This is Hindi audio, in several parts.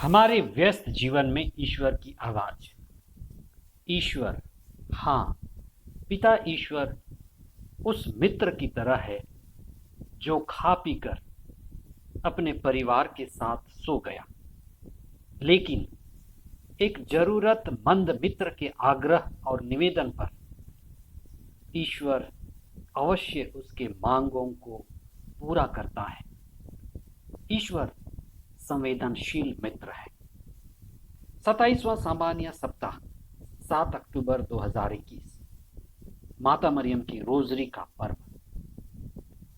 हमारे व्यस्त जीवन में ईश्वर की आवाज। ईश्वर, हाँ, पिता ईश्वर उस मित्र की तरह है जो खा पीकर अपने परिवार के साथ सो गया, लेकिन एक जरूरतमंद मित्र के आग्रह और निवेदन पर ईश्वर अवश्य उसके मांगों को पूरा करता है। ईश्वर संवेदनशील मित्र है। 27वां सामान्य सप्ताह 7 अक्टूबर 2021, माता मरियम की रोजरी का पर्व।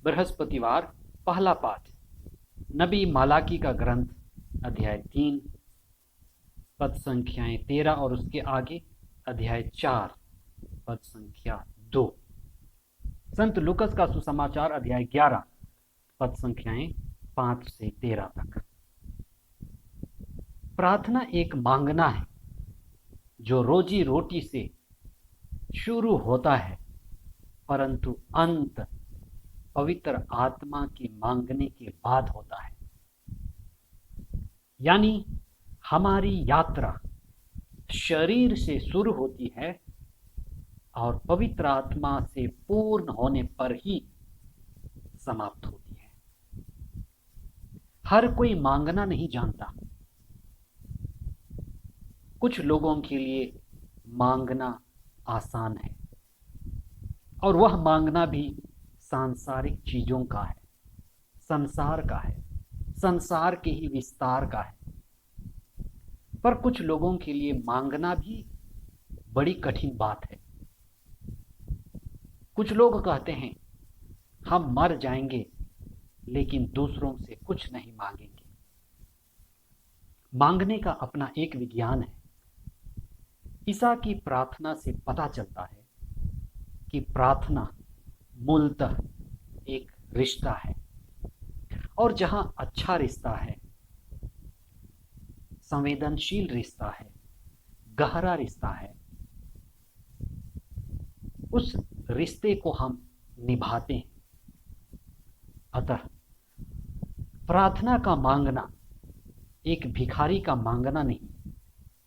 बृहस्पतिवार, पहला पाठ नबी मालाकी का ग्रंथ अध्याय 3 पद संख्याएं 13 और उसके आगे, अध्याय 4 पद संख्या 2। संत लूकस का सुसमाचार अध्याय 11 पद संख्याएं 5 से 13 तक। प्रार्थना एक मांगना है जो रोजी रोटी से शुरू होता है, परंतु अंत पवित्र आत्मा की मांगने के बाद होता है। यानी हमारी यात्रा शरीर से शुरू होती है और पवित्र आत्मा से पूर्ण होने पर ही समाप्त होती है। हर कोई मांगना नहीं जानता। कुछ लोगों के लिए मांगना आसान है और वह मांगना भी सांसारिक चीजों का है, संसार का है, संसार के ही विस्तार का है। पर कुछ लोगों के लिए मांगना भी बड़ी कठिन बात है। कुछ लोग कहते हैं हम मर जाएंगे लेकिन दूसरों से कुछ नहीं मांगेंगे। मांगने का अपना एक विज्ञान है। ईसा की प्रार्थना से पता चलता है कि प्रार्थना मूलतः एक रिश्ता है, और जहां अच्छा रिश्ता है, संवेदनशील रिश्ता है, गहरा रिश्ता है, उस रिश्ते को हम निभाते हैं। अतः प्रार्थना का मांगना एक भिखारी का मांगना नहीं,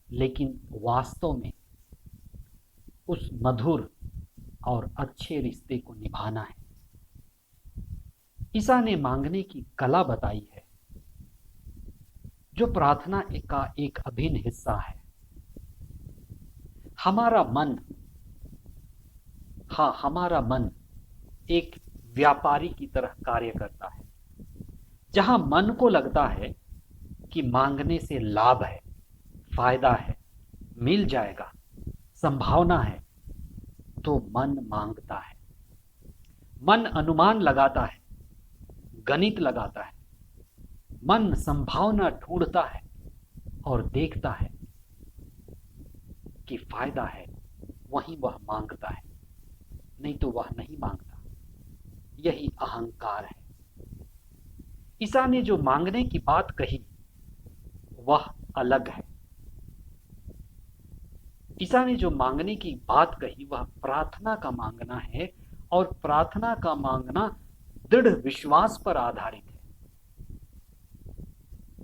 लेकिन वास्तव में उस मधुर और अच्छे रिश्ते को निभाना है। ईसा ने मांगने की कला बताई है, जो प्रार्थना का एक अभिन्न हिस्सा है। हमारा मन एक व्यापारी की तरह कार्य करता है। जहां मन को लगता है कि मांगने से लाभ है, फायदा है, मिल जाएगा, संभावना है, तो मन मांगता है। मन अनुमान लगाता है, गणित लगाता है। मन संभावना ढूंढता है और देखता है कि फायदा है, वहीं वह मांगता है, नहीं तो वह नहीं मांगता। यही अहंकार है। ईसा ने जो मांगने की बात कही वह अलग है। ईसा ने जो मांगने की बात कही वह प्रार्थना का मांगना है, और प्रार्थना का मांगना दृढ़ विश्वास पर आधारित है।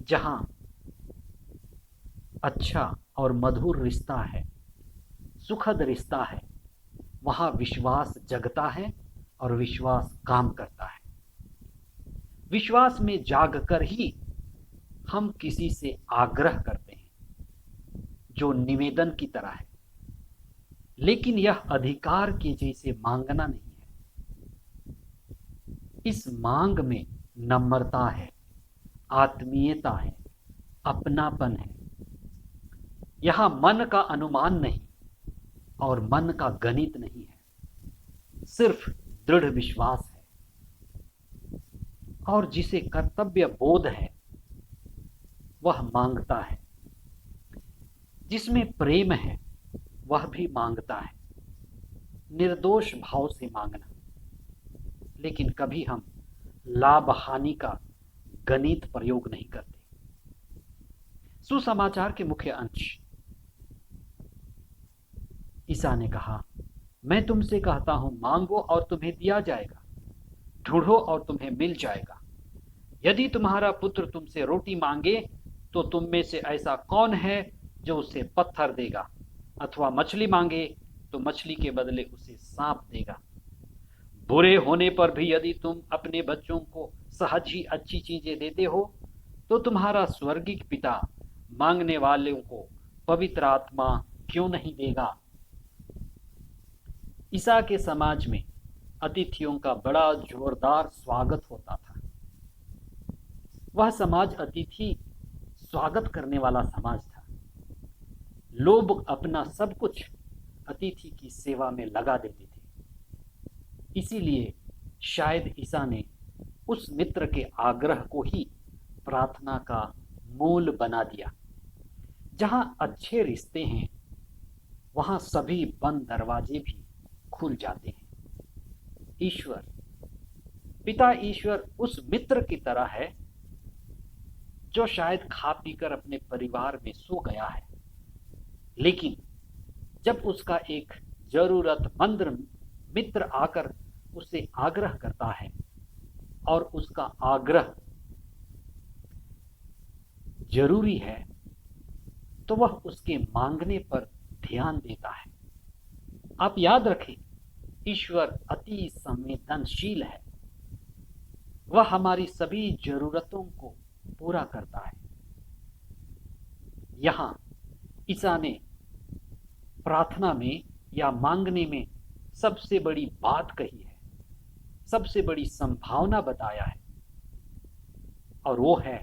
जहां अच्छा और मधुर रिश्ता है, सुखद रिश्ता है, वहां विश्वास जगता है और विश्वास काम करता है। विश्वास में जागकर ही हम किसी से आग्रह करते हैं, जो निवेदन की तरह है, लेकिन यह अधिकार के जैसे मांगना नहीं है। इस मांग में नम्रता है, आत्मीयता है, अपनापन है। यहां मन का अनुमान नहीं और मन का गणित नहीं है, सिर्फ दृढ़ विश्वास है। और जिसे कर्तव्य बोध है वह मांगता है। जिसमें प्रेम है वह भी मांगता है। निर्दोष भाव से मांगना। लेकिन कभी हम लाभ हानि का गणित प्रयोग नहीं करते। सुसमाचार के मुख्य अंश। ईसा ने कहा, मैं तुमसे कहता हूं, मांगो और तुम्हें दिया जाएगा, ढूंढो और तुम्हें मिल जाएगा। यदि तुम्हारा पुत्र तुमसे रोटी मांगे तो तुम में से ऐसा कौन है जो उसे पत्थर देगा, अथवा मछली मांगे तो मछली के बदले उसे सांप देगा? बुरे होने पर भी यदि तुम अपने बच्चों को सहज ही अच्छी चीजें देते हो, तो तुम्हारा स्वर्गीय पिता मांगने वालों को पवित्र आत्मा क्यों नहीं देगा? ईसा के समाज में अतिथियों का बड़ा जोरदार स्वागत होता था। वह समाज अतिथि स्वागत करने वाला समाज था। लोग अपना सब कुछ अतिथि की सेवा में लगा देते थे। इसीलिए शायद ईसा ने उस मित्र के आग्रह को ही प्रार्थना का मूल बना दिया। जहां अच्छे रिश्ते हैं, वहां सभी बंद दरवाजे भी खुल जाते हैं। ईश्वर, पिता ईश्वर उस मित्र की तरह है जो शायद खा पीकर अपने परिवार में सो गया है, लेकिन जब उसका एक जरूरतमंद मित्र आकर उसे आग्रह करता है और उसका आग्रह जरूरी है, तो वह उसके मांगने पर ध्यान देता है। आप याद रखें, ईश्वर अति संवेदनशील है। वह हमारी सभी जरूरतों को पूरा करता है। यहां ईसा ने प्रार्थना में या मांगने में सबसे बड़ी बात कही है, सबसे बड़ी संभावना बताया है, और वो है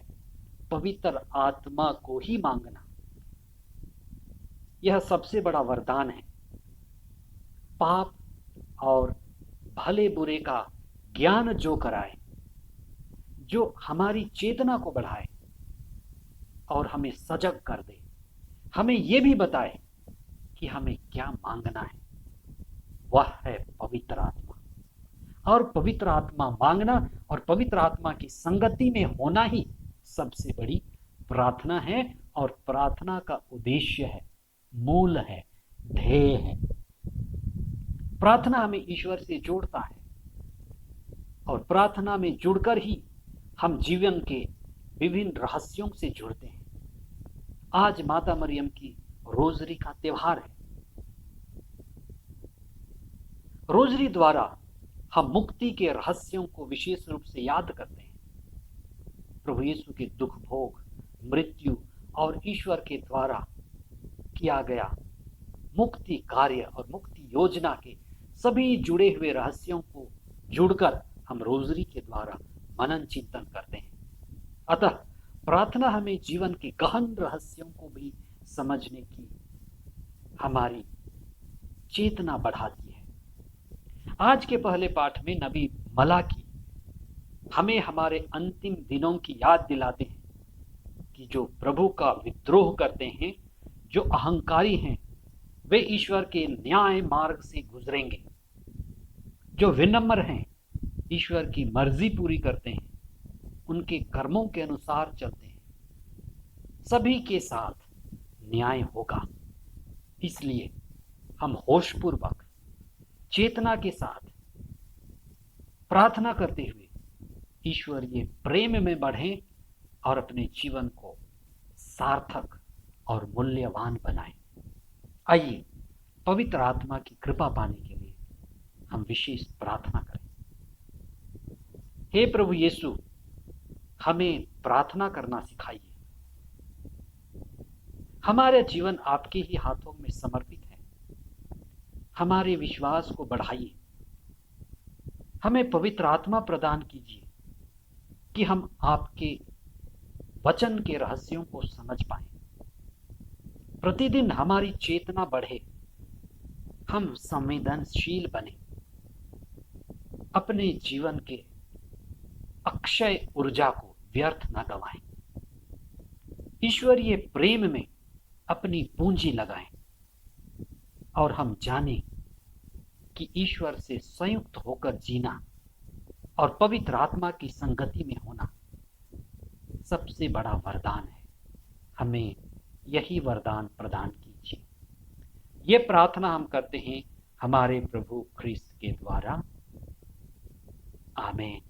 पवित्र आत्मा को ही मांगना। यह सबसे बड़ा वरदान है। पाप और भले बुरे का ज्ञान जो कराए, जो हमारी चेतना को बढ़ाए और हमें सजग कर दे, हमें यह भी बताए कि हमें क्या मांगना है, वह है पवित्र आत्मा। और पवित्र आत्मा मांगना और पवित्र आत्मा की संगति में होना ही सबसे बड़ी प्रार्थना है, और प्रार्थना का उद्देश्य है, मूल है, ध्येय है। प्रार्थना हमें ईश्वर से जोड़ता है, और प्रार्थना में जुड़कर ही हम जीवन के विभिन्न रहस्यों से जुड़ते हैं। आज माता मरियम की रोजरी का त्योहार है। रोजरी द्वारा हम मुक्ति के रहस्यों को विशेष रूप से याद करते हैं। प्रभु यीशु के दुख भोग, मृत्यु और ईश्वर के द्वारा किया गया मुक्ति कार्य और मुक्ति योजना के सभी जुड़े हुए रहस्यों को जुड़कर हम रोजरी के द्वारा मनन चिंतन करते हैं। अतः प्रार्थना हमें जीवन के गहन रहस्यों को भी समझने की हमारी चेतना बढ़ाती है। आज के पहले पाठ में नबी मलाकी हमें हमारे अंतिम दिनों की याद दिलाते हैं कि जो प्रभु का विद्रोह करते हैं, जो अहंकारी हैं, वे ईश्वर के न्याय मार्ग से गुजरेंगे। जो विनम्र हैं, ईश्वर की मर्जी पूरी करते हैं, उनके कर्मों के अनुसार चलते हैं, सभी के साथ न्याय होगा। इसलिए हम होशपूर्वक चेतना के साथ प्रार्थना करते हुए ईश्वरीय प्रेम में बढ़ें और अपने जीवन को सार्थक और मूल्यवान बनाएं। आइए पवित्र आत्मा की कृपा पाने के लिए हम विशेष प्रार्थना करें। हे प्रभु यीशु, हमें प्रार्थना करना सिखाइए। हमारा जीवन आपके ही हाथों में समर्पित है। हमारे विश्वास को बढ़ाइए। हमें पवित्र आत्मा प्रदान कीजिए कि हम आपके वचन के रहस्यों को समझ पाएं। प्रतिदिन हमारी चेतना बढ़े, हम संवेदनशील बने, अपने जीवन के अक्षय ऊर्जा को व्यर्थ न गवाएं, ईश्वरीय प्रेम में अपनी पूंजी लगाएं, और हम जानें कि ईश्वर से संयुक्त होकर जीना और पवित्र आत्मा की संगति में होना सबसे बड़ा वरदान है। हमें यही वरदान प्रदान कीजिए। ये प्रार्थना हम करते हैं हमारे प्रभु ख्रिस्त के द्वारा। आमीन।